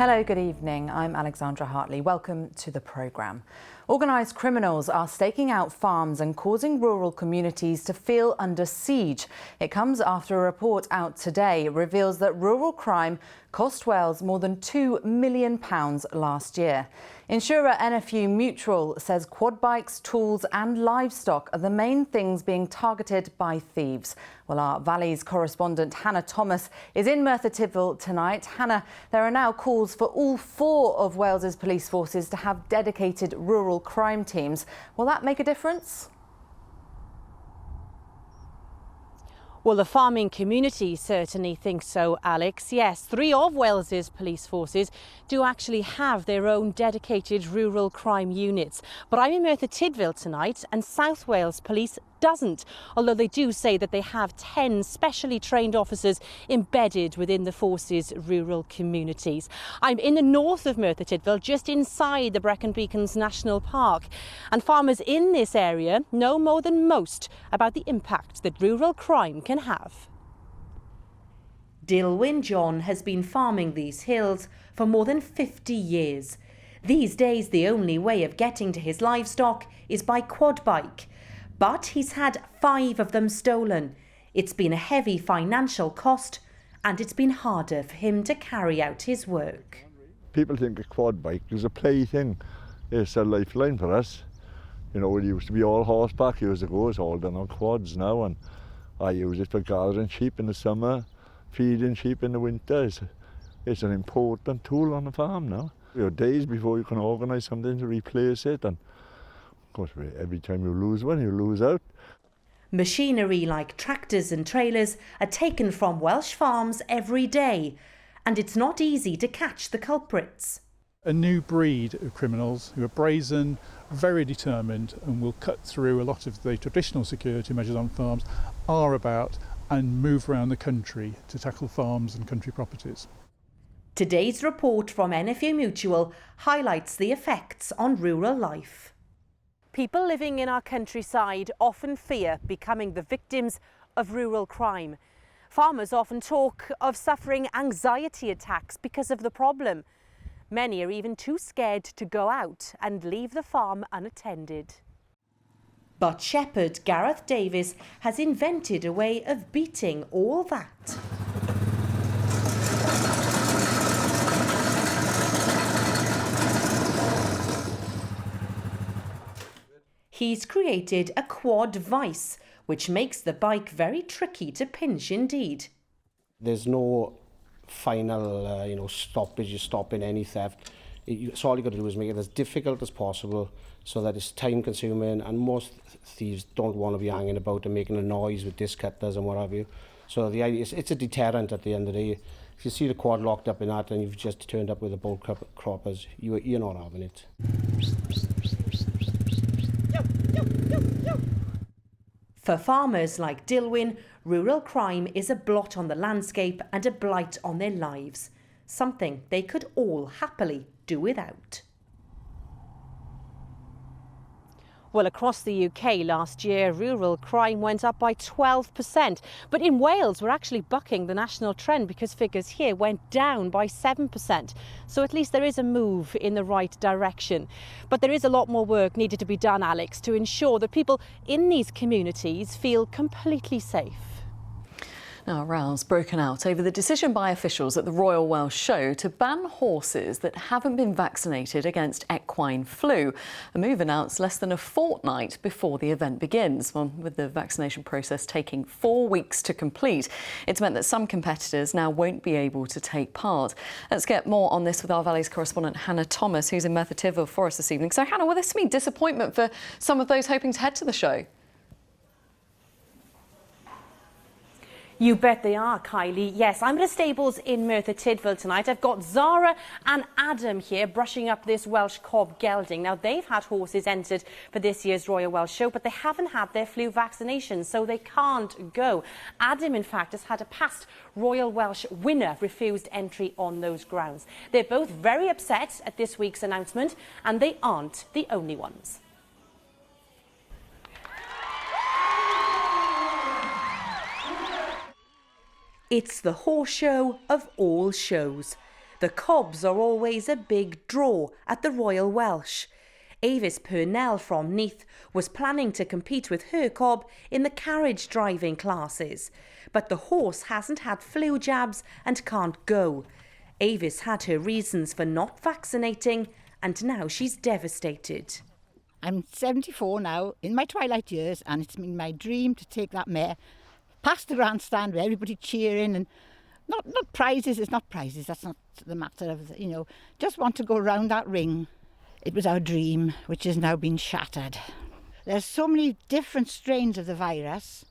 Hello, good evening. I'm Alexandra Hartley. Welcome to the programme. Organised criminals are staking out farms and causing rural communities to feel under siege. It comes after a report out today reveals that rural crime cost Wales more than £2 million last year. Insurer NFU Mutual says quad bikes, tools and livestock are the main things being targeted by thieves. Well, our Valleys correspondent Hannah Thomas is in Merthyr Tydfil tonight. Hannah, there are now calls for all 4 of Wales's police forces to have dedicated rural crime teams. Will that make a difference? Well, the farming community certainly thinks so, Alex. Yes, 3 of Wales's police forces do actually have their own dedicated rural crime units. But I'm in Merthyr Tydfil tonight and South Wales Police doesn't, although they do say that they have 10 specially trained officers embedded within the force's rural communities. I'm in the north of Merthyr Tydfil, just inside the Brecon Beacons National Park, and farmers in this area know more than most about the impact that rural crime can have. Dilwyn John has been farming these hills for more than 50 years. These days the only way of getting to his livestock is by quad bike. But he's had 5 of them stolen. It's been a heavy financial cost and it's been harder for him to carry out his work. People think a quad bike is a plaything. It's a lifeline for us. You know, it used to be all horseback years ago. It's all done on quads now, and I use it for gathering sheep in the summer, feeding sheep in the winter. It's an important tool on the farm now. There are days before you can organise something to replace it, and of course, every time you lose one, you lose out. Machinery like tractors and trailers are taken from Welsh farms every day, and it's not easy to catch the culprits. A new breed of criminals who are brazen, very determined, and will cut through a lot of the traditional security measures on farms, are about and move around the country to tackle farms and country properties. Today's report from NFU Mutual highlights the effects on rural life. People living in our countryside often fear becoming the victims of rural crime. Farmers often talk of suffering anxiety attacks because of the problem. Many are even too scared to go out and leave the farm unattended. But shepherd Gareth Davies has invented a way of beating all that. He's created a quad vice, which makes the bike very tricky to pinch indeed. There's no final, stoppage, stopping any theft. So all you got to do is make it as difficult as possible so that it's time consuming, and most thieves don't want to be hanging about and making a noise with disc cutters and what have you. So the idea is it's a deterrent at the end of the day. If you see the quad locked up in that and you've just turned up with a bolt croppers, you're not having it. For farmers like Dilwyn, rural crime is a blot on the landscape and a blight on their lives, something they could all happily do without. Well, across the UK last year, rural crime went up by 12%. But in Wales, we're actually bucking the national trend because figures here went down by 7%. So at least there is a move in the right direction. But there is a lot more work needed to be done, Alex, to ensure that people in these communities feel completely safe. Now, a row's broken out over the decision by officials at the Royal Welsh Show to ban horses that haven't been vaccinated against equine flu. A move announced less than a fortnight before the event begins. Well, with the vaccination process taking 4 weeks to complete, it's meant that some competitors now won't be able to take part. Let's get more on this with our Valleys correspondent Hannah Thomas, who's in Merthyr Tydfil for us this evening. So, Hannah, will this mean disappointment for some of those hoping to head to the show? You bet they are, Kylie. Yes, I'm at the stables in Merthyr Tydfil tonight. I've got Zara and Adam here brushing up this Welsh cob gelding. Now, they've had horses entered for this year's Royal Welsh Show, but they haven't had their flu vaccination, so they can't go. Adam, in fact, has had a past Royal Welsh winner refused entry on those grounds. They're both very upset at this week's announcement, and they aren't the only ones. It's the horse show of all shows. The cobs are always a big draw at the Royal Welsh. Avis Purnell from Neath was planning to compete with her cob in the carriage driving classes, but the horse hasn't had flu jabs and can't go. Avis had her reasons for not vaccinating, and now she's devastated. I'm 74 now, in my twilight years, and it's been my dream to take that mare past the grandstand with everybody cheering and not prizes. It's not prizes, that's not the matter of, just want to go around that ring. It was our dream, which has now been shattered. There's so many different strains of the virus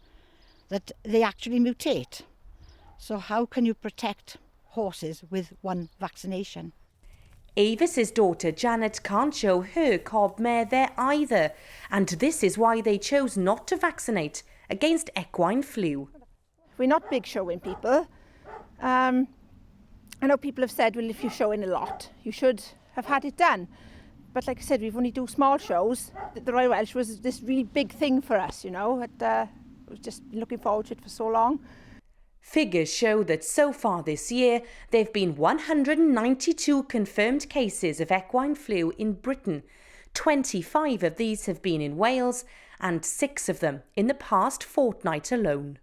that they actually mutate. So how can you protect horses with one vaccination? Avis's daughter Janet can't show her cob mare there either, and this is why they chose not to vaccinate against equine flu. We're not big showing people. I know people have said, well, if you're showing a lot, you should have had it done. But like I said, we've only do small shows. The Royal Welsh was this really big thing for us, We've just been looking forward to it for so long. Figures show that so far this year, there have been 192 confirmed cases of equine flu in Britain. 25 of these have been in Wales, and 6 of them in the past fortnight alone.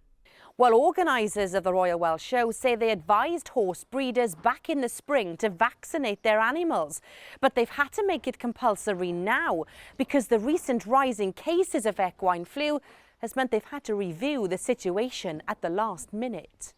Well, organisers of the Royal Welsh Show say they advised horse breeders back in the spring to vaccinate their animals. But they've had to make it compulsory now because the recent rise in cases of equine flu has meant they've had to review the situation at the last minute.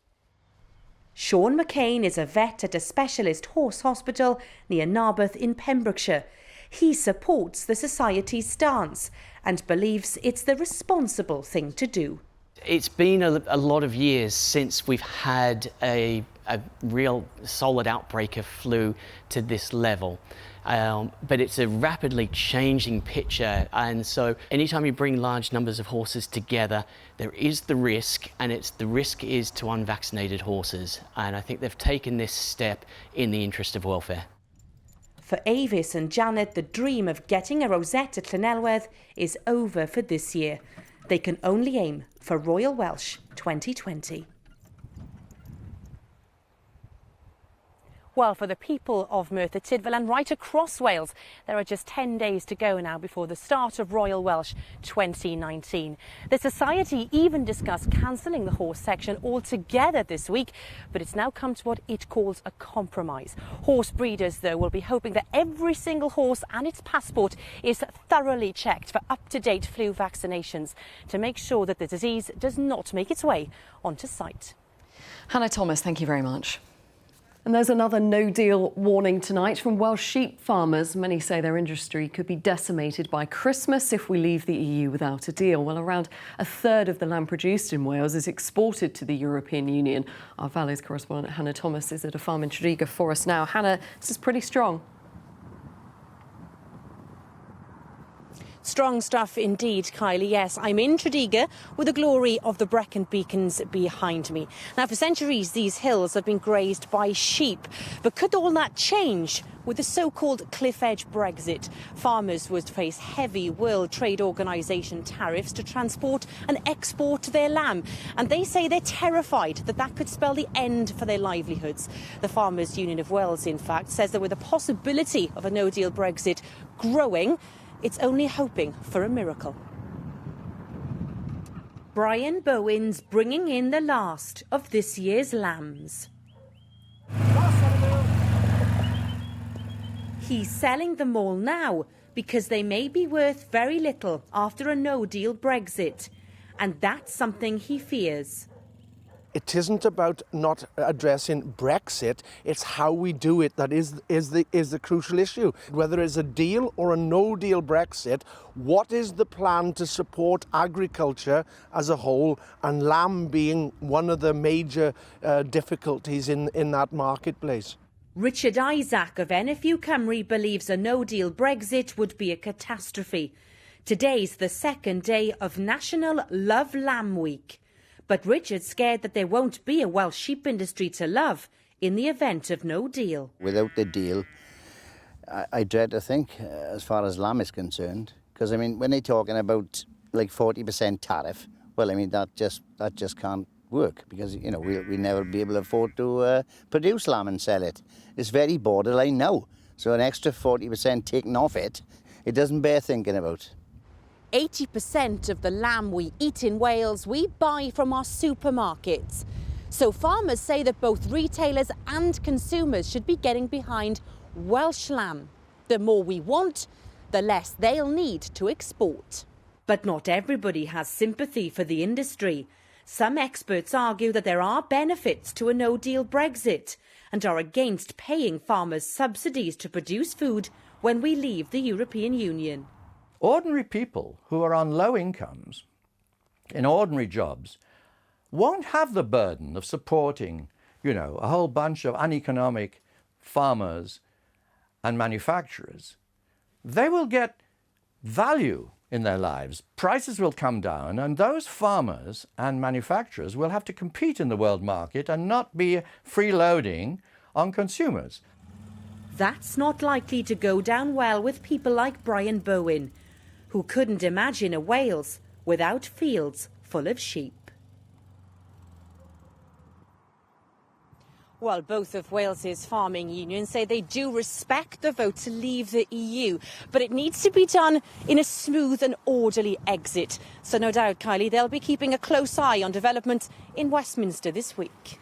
Sean McCain is a vet at a specialist horse hospital near Narberth in Pembrokeshire. He supports the Society's stance and believes it's the responsible thing to do. It's been a lot of years since we've had a real solid outbreak of flu to this level. But it's a rapidly changing picture, and so anytime you bring large numbers of horses together, there is the risk, and the risk is to unvaccinated horses, and I think they've taken this step in the interest of welfare. For Avis and Janet, the dream of getting a rosette at Llanelwedd is over for this year. They can only aim for Royal Welsh 2020. Well, for the people of Merthyr Tydfil and right across Wales, there are just 10 days to go now before the start of Royal Welsh 2019. The Society even discussed cancelling the horse section altogether this week, but it's now come to what it calls a compromise. Horse breeders, though, will be hoping that every single horse and its passport is thoroughly checked for up-to-date flu vaccinations to make sure that the disease does not make its way onto site. Hannah Thomas, thank you very much. And there's another no-deal warning tonight from Welsh sheep farmers. Many say their industry could be decimated by Christmas if we leave the EU without a deal. Well, around a third of the lamb produced in Wales is exported to the European Union. Our Valleys correspondent Hannah Thomas is at a farm in Tredegar for us now. Hannah, this is pretty strong. Strong stuff indeed, Kylie. Yes, I'm in Tredegar with the glory of the Brecon Beacons behind me. Now, for centuries, these hills have been grazed by sheep. But could all that change with the so-called cliff edge Brexit? Farmers would face heavy World Trade Organization tariffs to transport and export their lamb. And they say they're terrified that that could spell the end for their livelihoods. The Farmers Union of Wales, in fact, says that with the possibility of a no-deal Brexit growing, it's only hoping for a miracle. Brian Bowen's bringing in the last of this year's lambs. He's selling them all now because they may be worth very little after a no-deal Brexit. And that's something he fears. It isn't about not addressing Brexit, it's how we do it that is the crucial issue. Whether it's a deal or a no-deal Brexit, what is the plan to support agriculture as a whole, and lamb being one of the major difficulties in that marketplace? Richard Isaac of NFU Cymru believes a no-deal Brexit would be a catastrophe. Today's the second day of National Love Lamb Week. But Richard's scared that there won't be a Welsh sheep industry to love in the event of no deal. Without the deal, I dread to think as far as lamb is concerned. Because, I mean, when they're talking about like 40% tariff, well, I mean, that just can't work because, you know, we'll never be able to afford to produce lamb and sell it. It's very borderline now. So an extra 40% taken off it, it doesn't bear thinking about. 80% of the lamb we eat in Wales we buy from our supermarkets. So farmers say that both retailers and consumers should be getting behind Welsh lamb. The more we want, the less they'll need to export. But not everybody has sympathy for the industry. Some experts argue that there are benefits to a no-deal Brexit and are against paying farmers subsidies to produce food when we leave the European Union. Ordinary people who are on low incomes, in ordinary jobs, won't have the burden of supporting, you know, a whole bunch of uneconomic farmers and manufacturers. They will get value in their lives. Prices will come down, and those farmers and manufacturers will have to compete in the world market and not be freeloading on consumers. That's not likely to go down well with people like Brian Bowen, who couldn't imagine a Wales without fields full of sheep. Well, both of Wales's farming unions say they do respect the vote to leave the EU, but it needs to be done in a smooth and orderly exit. So no doubt, Kylie, they'll be keeping a close eye on developments in Westminster this week.